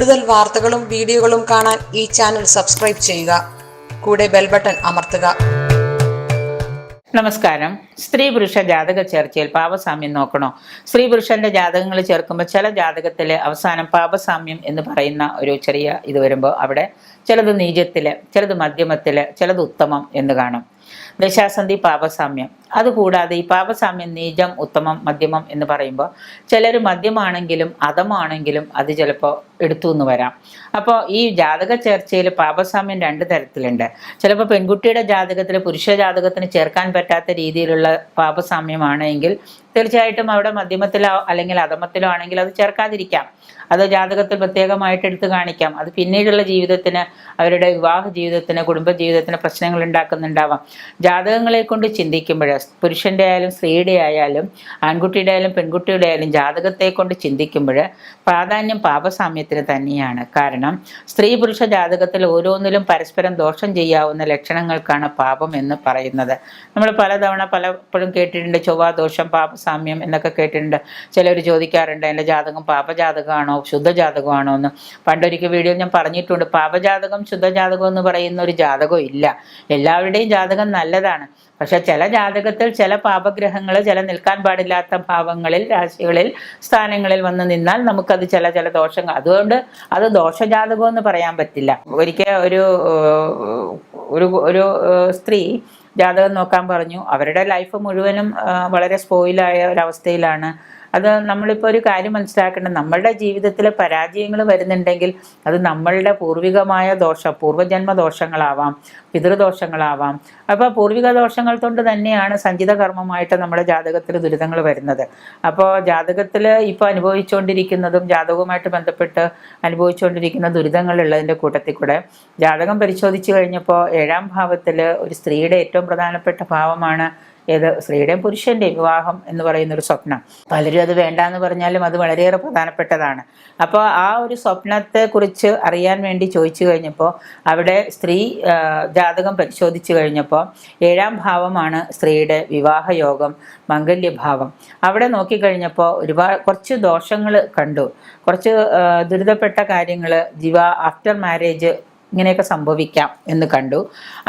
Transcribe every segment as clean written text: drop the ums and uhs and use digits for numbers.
കൂടുതൽ വാർത്തകളും വീഡിയോകളും കാണാൻ ഈ ചാനൽ സബ്സ്ക്രൈബ് ചെയ്യുക. കൂടെ ബെൽ ബട്ടൺ അമർത്തുക. നമസ്കാരം. സ്ത്രീ പുരുഷ ജാതക ചേർച്ചയിൽ പാപസാമ്യം നോക്കണോ? സ്ത്രീ പുരുഷന്റെ ജാതകങ്ങൾ ചേർക്കുമ്പോൾ ചില ജാതകത്തിലെ അവസാനം പാപസാമ്യം എന്ന് പറയുന്ന ഒരു ചെറിയ ഇത് വരുമ്പോൾ അവിടെ ചിലത് നീചത്തില്, ചിലത് മധ്യമത്തില്, ചിലത് ഉത്തമം എന്ന് കാണും. ദശാസന്ധി പാപസാമ്യം. അതുകൂടാതെ ഈ പാപസാമ്യം നീചം, ഉത്തമം, മധ്യമം എന്ന് പറയുമ്പോൾ ചിലർ മധ്യമാണെങ്കിലും അധമാണെങ്കിലും അത് ചിലപ്പോൾ എടുത്തു എന്ന് വരാം. അപ്പോൾ ഈ ജാതക ചേർച്ചയിൽ പാപസാമ്യം രണ്ട് തരത്തിലുണ്ട്. ചിലപ്പോൾ പെൺകുട്ടിയുടെ ജാതകത്തിൽ പുരുഷ ജാതകത്തിന് ചേർക്കാൻ പറ്റാത്ത രീതിയിലുള്ള പാപസാമ്യമാണെങ്കിൽ തീർച്ചയായിട്ടും അവിടെ മധ്യമത്തിലോ അല്ലെങ്കിൽ അധമത്തിലോ ആണെങ്കിൽ അത് ചേർക്കാതിരിക്കാം. അത് ജാതകത്തിൽ പ്രത്യേകമായിട്ട് എടുത്തു കാണിക്കാം. അത് പിന്നീടുള്ള ജീവിതത്തിന്, അവരുടെ വിവാഹ ജീവിതത്തിന്, കുടുംബ ജീവിതത്തിന് പ്രശ്നങ്ങൾ ഉണ്ടാക്കുന്നുണ്ടാവാം. ജാതകങ്ങളെ കൊണ്ട് ചിന്തിക്കുമ്പോൾ പുരുഷന്റെ ആയാലും സ്ത്രീയുടെ ആയാലും ആൺകുട്ടിയുടെ ആയാലും പെൺകുട്ടിയുടെ ആയാലും ജാതകത്തെ കൊണ്ട് ചിന്തിക്കുമ്പോൾ പ്രാധാന്യം പാപസാമ്യത്തിന് തന്നെയാണ്. കാരണം സ്ത്രീ പുരുഷ ജാതകത്തിൽ ഓരോന്നിലും പരസ്പരം ദോഷം ചെയ്യാവുന്ന ലക്ഷണങ്ങൾക്കാണ് പാപം എന്ന് പറയുന്നത്. നമ്മൾ പലതവണ പലപ്പോഴും കേട്ടിട്ടുണ്ട്, ചൊവ്വാദോഷം, പാപസാമ്യം എന്നൊക്കെ കേട്ടിട്ടുണ്ട്. ചിലർ ചോദിക്കാറുണ്ട്, എൻ്റെ ജാതകം പാപജാതകമാണോ ശുദ്ധജാതകമാണോ എന്ന്. പണ്ടൊരിക്കൽ വീഡിയോ ഞാൻ പറഞ്ഞിട്ടുണ്ട്, പാപജാതകം ശുദ്ധജാതകം എന്ന് പറയുന്ന ഒരു ജാതകം ഇല്ല. എല്ലാവരുടെയും ജാതകം നല്ലതാണ്. പക്ഷെ ചില ജാതകത്തിൽ ചില പാപഗ്രഹങ്ങൾ ചില നിൽക്കാൻ പാടില്ലാത്ത ഭാവങ്ങളിൽ, രാശികളിൽ, സ്ഥാനങ്ങളിൽ വന്ന് നിന്നാൽ നമുക്കത് ചില ദോഷങ്ങൾ, അതുകൊണ്ട് അത് ദോഷജാതകം എന്ന് പറയാൻ പറ്റില്ല. ഒരിക്കൽ ഒരു സ്ത്രീ ജാതകം നോക്കാൻ പറഞ്ഞു. അവരുടെ ലൈഫ് മുഴുവനും വളരെ സ്പോയിലായ ഒരവസ്ഥയിലാണ്. അത് നമ്മളിപ്പോൾ ഒരു കാര്യം മനസ്സിലാക്കേണ്ടത്, നമ്മളുടെ ജീവിതത്തിൽ പരാജയങ്ങൾ വരുന്നുണ്ടെങ്കിൽ അത് നമ്മളുടെ പൂർവികമായ പൂർവജന്മ ദോഷങ്ങളാവാം, പിതൃദോഷങ്ങളാവാം. അപ്പോൾ പൂർവിക ദോഷങ്ങൾ കൊണ്ട് തന്നെയാണ് സഞ്ചിത കർമ്മമായിട്ട് നമ്മുടെ ജാതകത്തിൽ ദുരിതങ്ങൾ വരുന്നത്. അപ്പോൾ ജാതകത്തിൽ ഇപ്പോൾ അനുഭവിച്ചുകൊണ്ടിരിക്കുന്നതും ജാതകവുമായിട്ട് ബന്ധപ്പെട്ട് അനുഭവിച്ചുകൊണ്ടിരിക്കുന്ന ദുരിതങ്ങളുള്ളതിൻ്റെ കൂട്ടത്തിൽ കൂടെ ജാതകം പരിശോധിച്ച് കഴിഞ്ഞപ്പോൾ 7ാം ഭാവത്തിൽ ഒരു സ്ത്രീയുടെ ഏറ്റവും പ്രധാനപ്പെട്ട ഭാവമാണ് ഏത്? സ്ത്രീയുടെയും പുരുഷൻ്റെയും വിവാഹം എന്ന് പറയുന്നൊരു സ്വപ്നം. പലരും അത് വേണ്ട എന്ന് പറഞ്ഞാലും അത് വളരെയേറെ പ്രധാനപ്പെട്ടതാണ്. അപ്പോൾ ആ ഒരു സ്വപ്നത്തെക്കുറിച്ച് അറിയാൻ വേണ്ടി ചോദിച്ചു കഴിഞ്ഞപ്പോൾ അവിടെ സ്ത്രീ ജാതകം പരിശോധിച്ചു കഴിഞ്ഞപ്പോൾ 7ാം ഭാവമാണ് സ്ത്രീയുടെ വിവാഹയോഗം, മംഗല്യഭാവം. അവിടെ നോക്കിക്കഴിഞ്ഞപ്പോൾ കുറച്ച് ദോഷങ്ങൾ കണ്ടു, കുറച്ച് ദുരിതപ്പെട്ട കാര്യങ്ങൾ, ആഫ്റ്റർ മാരേജ് ഇങ്ങനെയൊക്കെ സംഭവിക്കാം എന്ന് കണ്ടു.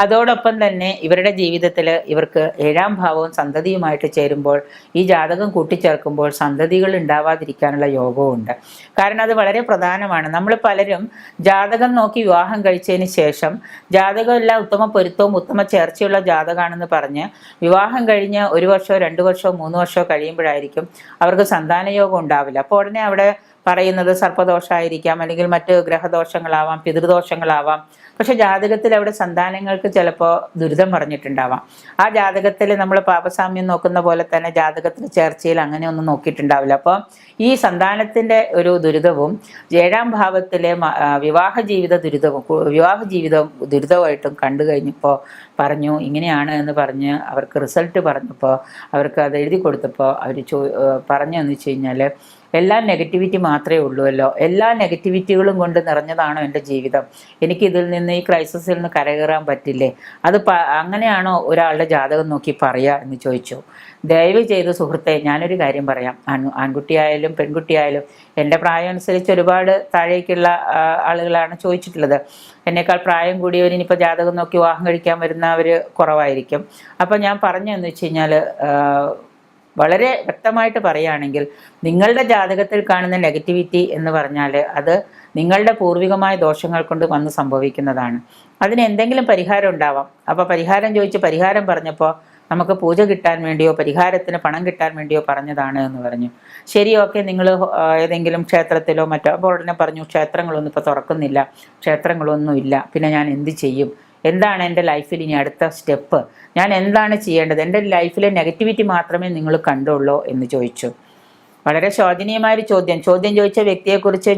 അതോടൊപ്പം തന്നെ ഇവരുടെ ജീവിതത്തിൽ ഇവർക്ക് 7ാം ഭാവവും സന്തതിയുമായിട്ട് ചേരുമ്പോൾ ഈ ജാതകം കൂട്ടിച്ചേർക്കുമ്പോൾ സന്തതികൾ ഉണ്ടാവാതിരിക്കാനുള്ള യോഗവും ഉണ്ട്. കാരണം അത് വളരെ പ്രധാനമാണ്. നമ്മൾ പലരും ജാതകം നോക്കി വിവാഹം കഴിച്ചതിന് ശേഷം ജാതകമെല്ലാം ഉത്തമ പൊരുത്തവും ഉത്തമ ചേർച്ചയുള്ള ജാതകമാണെന്ന് പറഞ്ഞ് വിവാഹം കഴിഞ്ഞ് 1 വർഷമോ 2 വർഷമോ 3 വർഷമോ കഴിയുമ്പോഴായിരിക്കും അവർക്ക് സന്താനയോഗം ഉണ്ടാവില്ല. അപ്പോൾ ഉടനെ അവിടെ പറയുന്നത് സർപ്പദോഷമായിരിക്കാം, അല്ലെങ്കിൽ മറ്റ് ഗ്രഹദോഷങ്ങളാവാം, പിതൃദോഷങ്ങളാവാം. പക്ഷെ ജാതകത്തിൽ അവിടെ സന്താനങ്ങൾക്ക് ചിലപ്പോൾ ദുരിതം പറഞ്ഞിട്ടുണ്ടാവാം. ആ ജാതകത്തിൽ നമ്മൾ പാപസാമ്യം നോക്കുന്ന പോലെ തന്നെ ജാതകത്തിൽ ചേർച്ചയിൽ അങ്ങനെ ഒന്നും നോക്കിയിട്ടുണ്ടാവില്ല. അപ്പോൾ ഈ സന്താനത്തിൻ്റെ ഒരു ദുരിതവും 7ാം ഭാവത്തിലെ വിവാഹ ജീവിതം ദുരിതമായിട്ടും കണ്ടു കഴിഞ്ഞപ്പോൾ പറഞ്ഞു ഇങ്ങനെയാണ് എന്ന് പറഞ്ഞ് അവർക്ക് റിസൾട്ട് പറഞ്ഞപ്പോൾ, അവർക്ക് അത് എഴുതി കൊടുത്തപ്പോൾ അവർ പറഞ്ഞതെന്ന് വെച്ച് കഴിഞ്ഞാൽ, എല്ലാ നെഗറ്റിവിറ്റി മാത്രമേ ഉള്ളൂവല്ലോ, എല്ലാ നെഗറ്റിവിറ്റികളും കൊണ്ട് നിറഞ്ഞതാണോ എൻ്റെ ജീവിതം, എനിക്കിതിൽ നിന്ന് ഈ ക്രൈസിസിൽ നിന്ന് കരകയറാൻ പറ്റില്ലേ? അത് അങ്ങനെയാണോ ഒരാളുടെ ജാതകം നോക്കി പറയുക എന്ന് ചോദിച്ചു. ദയവ് ചെയ്ത് സുഹൃത്തെ, ഞാനൊരു കാര്യം പറയാം. ആൺകുട്ടിയായാലും പെൺകുട്ടിയായാലും എൻ്റെ പ്രായം അനുസരിച്ച് ഒരുപാട് താഴേക്കുള്ള ആളുകളാണ് ചോദിച്ചിട്ടുള്ളത്. എന്നേക്കാൾ പ്രായം കൂടിയവർ ഇനിയിപ്പോൾ ജാതകം നോക്കി വിവാഹം കഴിക്കാൻ വരുന്നവർ കുറവായിരിക്കും. അപ്പോൾ ഞാൻ പറഞ്ഞതെന്ന് വെച്ച് കഴിഞ്ഞാൽ, വളരെ വ്യക്തമായിട്ട് പറയുകയാണെങ്കിൽ നിങ്ങളുടെ ജാതകത്തിൽ കാണുന്ന നെഗറ്റിവിറ്റി എന്ന് പറഞ്ഞാൽ അത് നിങ്ങളുടെ പൂർവികമായ ദോഷങ്ങൾ കൊണ്ട് വന്ന് സംഭവിക്കുന്നതാണ്. അതിന് എന്തെങ്കിലും പരിഹാരം ഉണ്ടാവാം. അപ്പോൾ പരിഹാരം ചോദിച്ച് പരിഹാരം പറഞ്ഞപ്പോൾ നമുക്ക് പൂജ കിട്ടാൻ വേണ്ടിയോ പരിഹാരത്തിന് പണം കിട്ടാൻ വേണ്ടിയോ പറഞ്ഞതാണ് എന്ന് പറഞ്ഞു. ശരി, ഓക്കെ, നിങ്ങൾ ഏതെങ്കിലും ക്ഷേത്രത്തിലോ മറ്റോ. അപ്പോൾ ഉടനെ പറഞ്ഞു, ക്ഷേത്രങ്ങളൊന്നും ഇപ്പോൾ തുറക്കുന്നില്ല, ക്ഷേത്രങ്ങളൊന്നും ഇല്ല, പിന്നെ ഞാൻ എന്ത് ചെയ്യും? എന്താണ് എൻ്റെ ലൈഫിൽ ഇനി അടുത്ത സ്റ്റെപ്പ്? ഞാൻ എന്താണ് ചെയ്യേണ്ടത്? എൻ്റെ ലൈഫിലെ നെഗറ്റിവിറ്റി മാത്രമേ നിങ്ങൾ കണ്ടുള്ളൂ എന്ന് ചോദിച്ചു. വളരെ ശോചനീയമായൊരു ചോദ്യം ചോദിച്ച വ്യക്തിയെക്കുറിച്ച്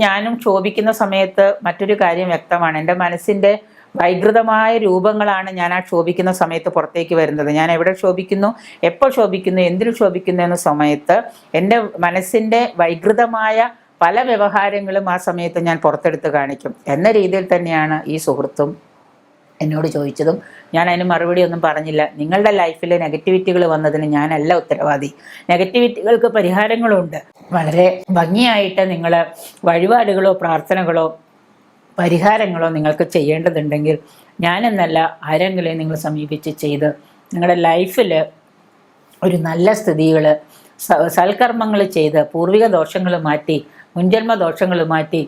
ഞാനും ക്ഷോഭിക്കുന്ന സമയത്ത് മറ്റൊരു കാര്യം വ്യക്തമാണ്. എൻ്റെ മനസ്സിൻ്റെ വൈകൃതമായ രൂപങ്ങളാണ് ഞാൻ ആ ക്ഷോഭിക്കുന്ന സമയത്ത് പുറത്തേക്ക് വരുന്നത്. ഞാൻ എവിടെ ക്ഷോഭിക്കുന്നു, എപ്പോൾ ക്ഷോഭിക്കുന്നു, എന്തിനു ക്ഷോഭിക്കുന്നു എന്ന സമയത്ത് എൻ്റെ മനസ്സിൻ്റെ വൈകൃതമായ പല വ്യവഹാരങ്ങളും ആ സമയത്ത് ഞാൻ പുറത്തെടുത്ത് കാണിക്കും എന്ന രീതിയിൽ തന്നെയാണ് ഈ സുഹൃത്തും എന്നോട് ചോദിച്ചതും. ഞാൻ അതിന് മറുപടി ഒന്നും പറഞ്ഞില്ല. നിങ്ങളുടെ ലൈഫിൽ നെഗറ്റിവിറ്റികൾ വന്നതിന് ഞാനല്ല ഉത്തരവാദി. നെഗറ്റിവിറ്റികൾക്ക് പരിഹാരങ്ങളുണ്ട്. വളരെ ഭംഗിയായിട്ട് നിങ്ങൾ വഴിപാടുകളോ പ്രാർത്ഥനകളോ പരിഹാരങ്ങളോ നിങ്ങൾക്ക് ചെയ്യേണ്ടതുണ്ടെങ്കിൽ ഞാനെന്നല്ല ആരെങ്കിലും നിങ്ങൾ സമീപിച്ച് ചെയ്ത് നിങ്ങളുടെ ലൈഫിൽ ഒരു നല്ല സ്ഥിതികൾ സൽക്കർമ്മങ്ങൾ ചെയ്ത് പൂർവിക ദോഷങ്ങൾ മാറ്റി മുൻജന്മ ദോഷങ്ങൾ മാറ്റി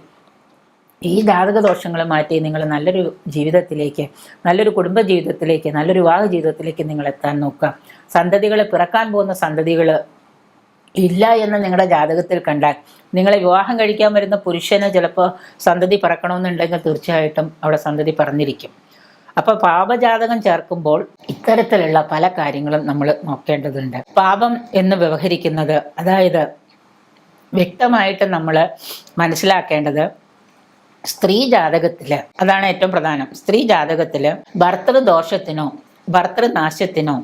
ഈ ജാതക ദോഷങ്ങൾ മാറ്റി നിങ്ങൾ നല്ലൊരു ജീവിതത്തിലേക്ക്, നല്ലൊരു കുടുംബ ജീവിതത്തിലേക്ക്, നല്ലൊരു വിവാഹ ജീവിതത്തിലേക്ക് നിങ്ങൾ എത്താൻ നോക്കുക. സന്തതികൾ, പിറക്കാൻ പോകുന്ന സന്തതികൾ ഇല്ല എന്ന് നിങ്ങളുടെ ജാതകത്തിൽ കണ്ടാൽ, നിങ്ങളെ വിവാഹം കഴിക്കാൻ വരുന്ന പുരുഷന് ചിലപ്പോൾ സന്തതി പറക്കണമെന്നുണ്ടെങ്കിൽ തീർച്ചയായിട്ടും അവിടെ സന്തതി പറഞ്ഞിരിക്കും. അപ്പോൾ പാപജാതകം ചേർക്കുമ്പോൾ ഇത്തരത്തിലുള്ള പല കാര്യങ്ങളും നമ്മൾ നോക്കേണ്ടതുണ്ട്. പാപം എന്ന് വ്യവഹരിക്കുന്നത്, അതായത് വ്യക്തമായിട്ട് നമ്മൾ മനസ്സിലാക്കേണ്ടത്, സ്ത്രീ ജാതകത്തില്, അതാണ് ഏറ്റവും പ്രധാനം, സ്ത്രീ ജാതകത്തില് ഭർത്തൃദോഷത്തിനോ ഭർത്തൃനാശത്തിനോ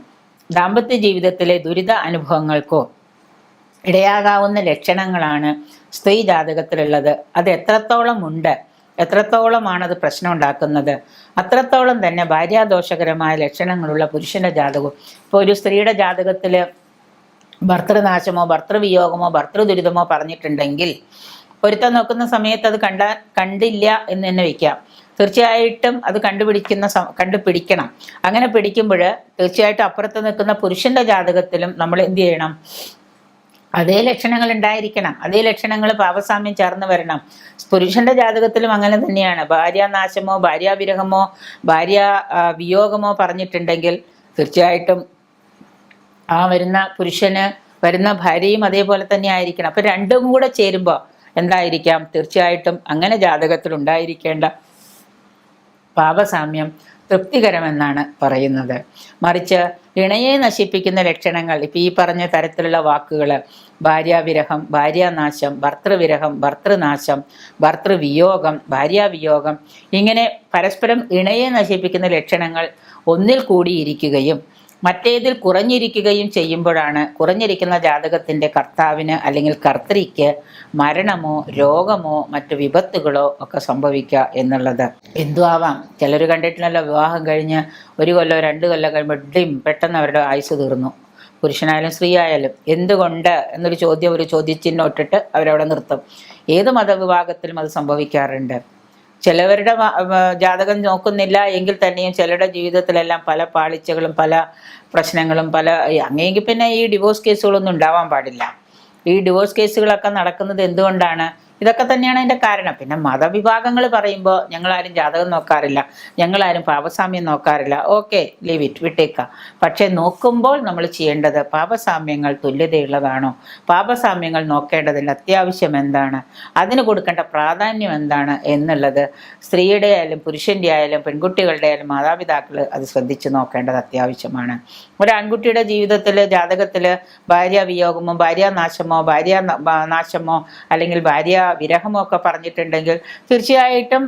ദാമ്പത്യ ജീവിതത്തിലെ ദുരിത അനുഭവങ്ങൾക്കോ ഇടയാകാവുന്ന ലക്ഷണങ്ങളാണ് സ്ത്രീ ജാതകത്തിലുള്ളത്. അത് എത്രത്തോളം ഉണ്ട്, എത്രത്തോളമാണത് പ്രശ്നം ഉണ്ടാക്കുന്നത്, അത്രത്തോളം തന്നെ ഭാര്യാദോഷകരമായ ലക്ഷണങ്ങളുള്ള പുരുഷന്റെ ജാതകവും. ഇപ്പോൾ ഒരു സ്ത്രീയുടെ ജാതകത്തിൽ ഭർത്തൃനാശമോ ഭർത്തൃവിയോഗമോ ഭർത്തൃദുരിതമോ പറഞ്ഞിട്ടുണ്ടെങ്കിൽ പൊരുത്തം നോക്കുന്ന സമയത്ത് അത് കണ്ടില്ല എന്ന് തന്നെ വയ്ക്കാം. തീർച്ചയായിട്ടും അത് കണ്ടുപിടിക്കണം. അങ്ങനെ പിടിക്കുമ്പോൾ തീർച്ചയായിട്ടും അപ്പുറത്ത് നിൽക്കുന്ന പുരുഷന്റെ ജാതകത്തിലും നമ്മൾ എന്ത് ചെയ്യണം, അതേ ലക്ഷണങ്ങൾ ഉണ്ടായിരിക്കണം, അതേ ലക്ഷണങ്ങൾ പാപസാമ്യം ചേർന്ന് വരണം. പുരുഷന്റെ ജാതകത്തിലും അങ്ങനെ തന്നെയാണ്. ഭാര്യാനാശമോ ഭാര്യാവിരഹമോ ഭാര്യ വിയോഗമോ പറഞ്ഞിട്ടുണ്ടെങ്കിൽ തീർച്ചയായിട്ടും ആ വരുന്ന പുരുഷന് വരുന്ന ഭാര്യയും അതേപോലെ തന്നെ ആയിരിക്കണം. അപ്പൊ രണ്ടും കൂടെ ചേരുമ്പോൾ എന്തായിരിക്കാം, തീർച്ചയായിട്ടും അങ്ങനെ ജാതകത്തിൽ ഉണ്ടായിരിക്കേണ്ട പാപസാമ്യം തൃപ്തികരമെന്നാണ് പറയുന്നത്. മറിച്ച് ഇണയെ നശിപ്പിക്കുന്ന ലക്ഷണങ്ങൾ, ഇപ്പം ഈ പറഞ്ഞ തരത്തിലുള്ള വാക്കുകൾ, ഭാര്യാവിരഹം, ഭാര്യാനാശം, ഭർത്തൃവിരഹം, ഭർത്തൃനാശം, ഭർത്തൃവിയോഗം, ഭാര്യാവിയോഗം, ഇങ്ങനെ പരസ്പരം ഇണയെ നശിപ്പിക്കുന്ന ലക്ഷണങ്ങൾ ഒന്നിൽ കൂടിയിരിക്കുകയും മറ്റേതിൽ കുറഞ്ഞിരിക്കുകയും ചെയ്യുമ്പോഴാണ് കുറഞ്ഞിരിക്കുന്ന ജാതകത്തിൻ്റെ കർത്താവിന് അല്ലെങ്കിൽ കർത്തൃക്ക് മരണമോ രോഗമോ മറ്റു വിപത്തുകളോ ഒക്കെ സംഭവിക്കുക എന്നുള്ളത്. എന്തുവാവാം, ചിലർ കണ്ടിട്ടില്ലല്ലോ, വിവാഹം കഴിഞ്ഞ് 1 കൊല്ലോ 2 കൊല്ലം കഴിയുമ്പോൾ പെട്ടെന്ന് അവരുടെ ആയുസ് തീർന്നു. പുരുഷനായാലും സ്ത്രീ ആയാലും. എന്തുകൊണ്ട് എന്നൊരു ചോദ്യം, ഒരു ചോദ്യചിഹ്നം ഇട്ടിട്ട് അവരവിടെ നിർത്തും. ഏത് മതവിഭാഗത്തിലും അത് സംഭവിക്കാറുണ്ട്. ചിലവരുടെ ജാതകം നോക്കുന്നില്ല എങ്കിൽ തന്നെയും ചിലരുടെ ജീവിതത്തിലെല്ലാം പല പാളിച്ചകളും പല പ്രശ്നങ്ങളും അങ്ങനെയെങ്കിൽ പിന്നെ ഈ ഡിവോഴ്സ് കേസുകളൊന്നും ഉണ്ടാവാൻ പാടില്ല. ഈ ഡിവോഴ്സ് കേസുകളൊക്കെ നടക്കുന്നത് എന്തുകൊണ്ടാണ്? ഇതൊക്കെ തന്നെയാണ് അതിൻ്റെ കാരണം. പിന്നെ മതവിഭാഗങ്ങൾ പറയുമ്പോൾ ഞങ്ങളാരും ജാതകം നോക്കാറില്ല, ഞങ്ങളാരും പാപസാമ്യം നോക്കാറില്ല. ഓക്കെ, ലീവ് ഇറ്റ്, വിട്ടേക്കാം. പക്ഷേ നോക്കുമ്പോൾ നമ്മൾ ചെയ്യേണ്ടത് പാപസാമ്യങ്ങൾ തുല്യതയുള്ളതാണോ, പാപസാമ്യങ്ങൾ നോക്കേണ്ടതിൻ്റെ അത്യാവശ്യം എന്താണ്, അതിന് കൊടുക്കേണ്ട പ്രാധാന്യം എന്താണ് എന്നുള്ളത് സ്ത്രീയുടെ ആയാലും പുരുഷൻ്റെ ആയാലും പെൺകുട്ടികളുടെ ആയാലും മാതാപിതാക്കൾ അത് ശ്രദ്ധിച്ച് നോക്കേണ്ടത് അത്യാവശ്യമാണ്. ഒരു ആൺകുട്ടിയുടെ ജീവിതത്തിൽ ജാതകത്തിൽ ഭാര്യാവിയോഗമോ ഭാര്യാനാശമോ ഭാര്യാനാശമോ അല്ലെങ്കിൽ വിരഹമോ ഒക്കെ പറഞ്ഞിട്ടുണ്ടെങ്കിൽ തീർച്ചയായിട്ടും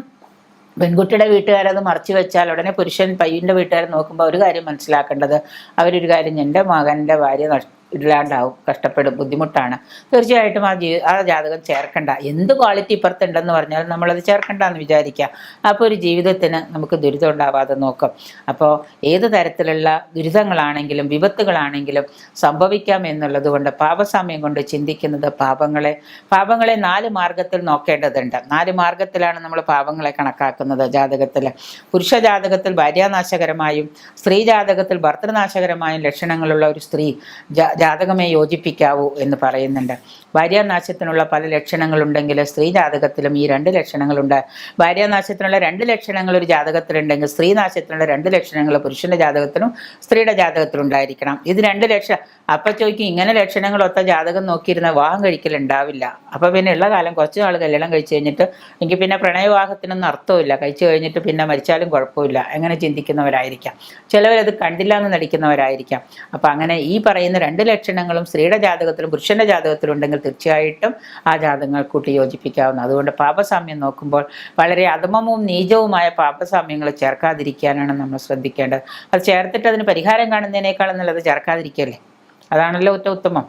പെൺകുട്ടിയുടെ വീട്ടുകാരത് മറച്ചു വെച്ചാൽ ഉടനെ പയ്യൻ്റെ വീട്ടുകാർ നോക്കുമ്പോൾ ഒരു കാര്യം മനസ്സിലാക്കേണ്ടത്, അവരൊരു കാര്യം, എൻ്റെ മകൻ്റെ ഭാര്യ ഇല്ലാണ്ടാവും, കഷ്ടപ്പെടും, ബുദ്ധിമുട്ടാണ്. തീർച്ചയായിട്ടും ആ ജാതകം ചേർക്കണ്ട. എന്ത് ക്വാളിറ്റി ഇപ്പുറത്തുണ്ടെന്ന് പറഞ്ഞാൽ നമ്മളത് ചേർക്കണ്ടെന്ന് വിചാരിക്കാം. അപ്പോൾ ഒരു ജീവിതത്തിന് നമുക്ക് ദുരിതം ഉണ്ടാവാതെ നോക്കും. അപ്പോൾ ഏത് തരത്തിലുള്ള ദുരിതങ്ങളാണെങ്കിലും വിപത്തുകളാണെങ്കിലും സംഭവിക്കാം എന്നുള്ളത് കൊണ്ട് പാപസാമ്യം കൊണ്ട് ചിന്തിക്കുന്നത് പാപങ്ങളെ 4 മാർഗത്തിൽ നോക്കേണ്ടതുണ്ട്. 4 മാർഗത്തിലാണ് നമ്മൾ പാപങ്ങളെ കണക്കാക്കുന്നത് ജാതകത്തിൽ. പുരുഷ ജാതകത്തിൽ ഭാര്യാനാശകരമായും സ്ത്രീ ജാതകത്തിൽ ഭർത്തൃനാശകരമായും ലക്ഷണങ്ങളുള്ള ഒരു സ്ത്രീ ജാതകമേ യോജിപ്പിക്കാവൂ എന്ന് പറയുന്നുണ്ട്. ഭാര്യാനാശത്തിനുള്ള പല ലക്ഷണങ്ങളുണ്ടെങ്കിൽ സ്ത്രീ ജാതകത്തിലും ഈ 2 ലക്ഷണങ്ങളുണ്ട്. ഭാര്യാനാശത്തിനുള്ള 2 ലക്ഷണങ്ങൾ ഒരു ജാതകത്തിലുണ്ടെങ്കിൽ സ്ത്രീ നാശത്തിനുള്ള 2 ലക്ഷണങ്ങൾ പുരുഷന്റെ ജാതകത്തിലും സ്ത്രീയുടെ ജാതകത്തിലും ഉണ്ടായിരിക്കണം. ഇത് 2 ലക്ഷണം. അപ്പം ചോദിക്കും, ഇങ്ങനെ ലക്ഷണങ്ങളൊത്ത ജാതകം നോക്കിയിരുന്ന വിവാഹം കഴിക്കലുണ്ടാവില്ല. അപ്പോൾ പിന്നെ ഉള്ള കാലം കുറച്ച് നാൾ കല്യാണം കഴിച്ചു കഴിഞ്ഞിട്ട് എനിക്ക് പിന്നെ പ്രണയവിവാഹത്തിനൊന്നും അർത്ഥമില്ല, കഴിച്ചു കഴിഞ്ഞിട്ട് പിന്നെ മരിച്ചാലും കുഴപ്പമില്ല, അങ്ങനെ ചിന്തിക്കുന്നവരായിരിക്കാം. ചിലവരത് കണ്ടില്ല എന്ന് നടിക്കുന്നവരായിരിക്കാം. അപ്പം അങ്ങനെ ഈ പറയുന്ന 2 ലക്ഷണങ്ങളും സ്ത്രീയുടെ ജാതകത്തിലും പുരുഷന്റെ ജാതകത്തിലും ഉണ്ടെങ്കിൽ തീർച്ചയായിട്ടും ആ ജാതകങ്ങൾ കൂട്ടി യോജിപ്പിക്കാവുന്ന. അതുകൊണ്ട് പാപസാമ്യം നോക്കുമ്പോൾ വളരെ അധമവും നീചവുമായ പാപസാമ്യങ്ങൾ ചേർക്കാതിരിക്കാനാണ് നമ്മൾ ശ്രദ്ധിക്കേണ്ടത്. അത് ചേർത്തിട്ട് അതിന് പരിഹാരം കാണുന്നതിനേക്കാളും നല്ലത് ചേർക്കാതിരിക്കല്ലേ. അതാണല്ലോ ഉത്തമം.